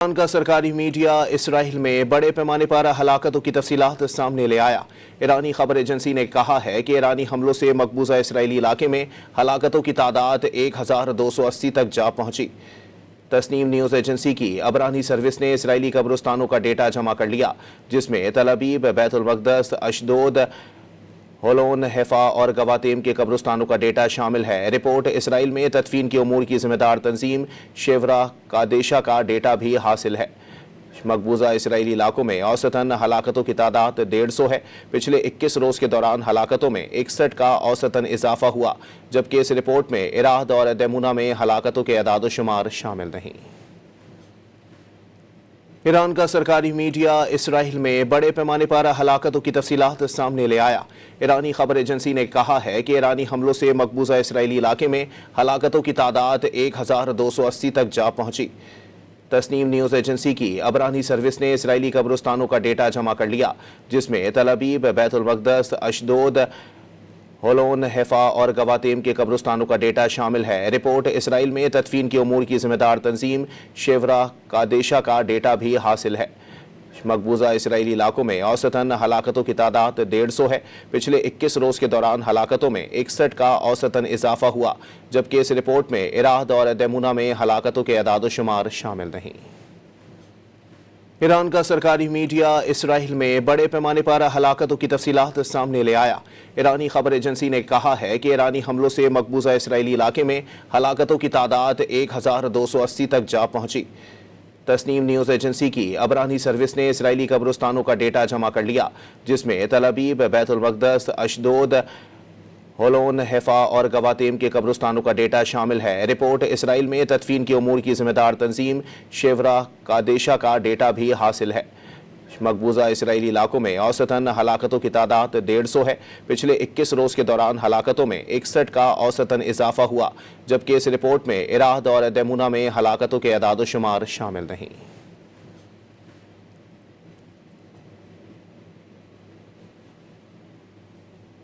ایران کا سرکاری میڈیا اسرائیل میں بڑے پیمانے پر ہلاکتوں کی تفصیلات سامنے لے آیا۔ ایرانی خبر ایجنسی نے کہا ہے کہ ایرانی حملوں سے مقبوضہ اسرائیلی علاقے میں ہلاکتوں کی تعداد 1280 تک جا پہنچی۔ تسنیم نیوز ایجنسی کی عبرانی سروس نے اسرائیلی قبرستانوں کا ڈیٹا جمع کر لیا، جس میں تل ابیب، بیت المقدس، اشدود، ہولون، حیفا اور گواتیم کے قبرستانوں کا ڈیٹا شامل ہے۔ رپورٹ اسرائیل میں تدفین کے امور کی ذمہ دار تنظیم شیورا قادشہ کا ڈیٹا بھی حاصل ہے۔ مقبوضہ اسرائیلی علاقوں میں اوسطاً ہلاکتوں کی تعداد 150 ہے۔ پچھلے 21 روز کے دوران ہلاکتوں میں 61 کا اوسطاً اضافہ ہوا، جبکہ اس رپورٹ میں اراد اور دیمونہ میں ہلاکتوں کے اعداد و شمار شامل نہیں۔ ایران کا سرکاری میڈیا اسرائیل میں بڑے پیمانے پر ہلاکتوں کی تفصیلات سامنے لے آیا۔ ایرانی خبر ایجنسی نے کہا ہے کہ ایرانی حملوں سے مقبوضہ اسرائیلی علاقے میں ہلاکتوں کی تعداد 1280 تک جا پہنچی۔ تسنیم نیوز ایجنسی کی عبرانی سروس نے اسرائیلی قبرستانوں کا ڈیٹا جمع کر لیا، جس میں تل ابیب، بیت المقدس، اشدود، ہولون، حیفا اور گواتیم کے قبرستانوں کا ڈیٹا شامل ہے۔ رپورٹ اسرائیل میں تدفین کے امور کی ذمہ دار تنظیم شیورا قادشہ کا ڈیٹا بھی حاصل ہے۔ مقبوضہ اسرائیلی علاقوں میں اوسطاً ہلاکتوں کی تعداد 150 ہے۔ پچھلے 21 روز کے دوران ہلاکتوں میں 61 کا اوسطاً اضافہ ہوا، جبکہ اس رپورٹ میں اراد اور دیمونہ میں ہلاکتوں کے اعداد و شمار شامل نہیں۔ ایران کا سرکاری میڈیا اسرائیل میں بڑے پیمانے پر ہلاکتوں کی تفصیلات سامنے لے آیا۔ ایرانی خبر ایجنسی نے کہا ہے کہ ایرانی حملوں سے مقبوضہ اسرائیلی علاقے میں ہلاکتوں کی تعداد 1280 تک جا پہنچی۔ تسنیم نیوز ایجنسی کی عبرانی سروس نے اسرائیلی قبرستانوں کا ڈیٹا جمع کر لیا، جس میں تل ابیب، بیت المقدس، اشدود، ہولون، حیفا اور گواتیم کے قبرستانوں کا ڈیٹا شامل ہے۔ رپورٹ اسرائیل میں تدفین کے امور کی ذمہ دار تنظیم شیورا قادشہ کا ڈیٹا بھی حاصل ہے۔ مقبوضہ اسرائیلی علاقوں میں اوسطاً ہلاکتوں کی تعداد 150 ہے۔ پچھلے 21 روز کے دوران ہلاکتوں میں 61 کا اوسطاً اضافہ ہوا، جبکہ اس رپورٹ میں اراد اور دیمونہ میں ہلاکتوں کے اعداد و شمار شامل نہیں۔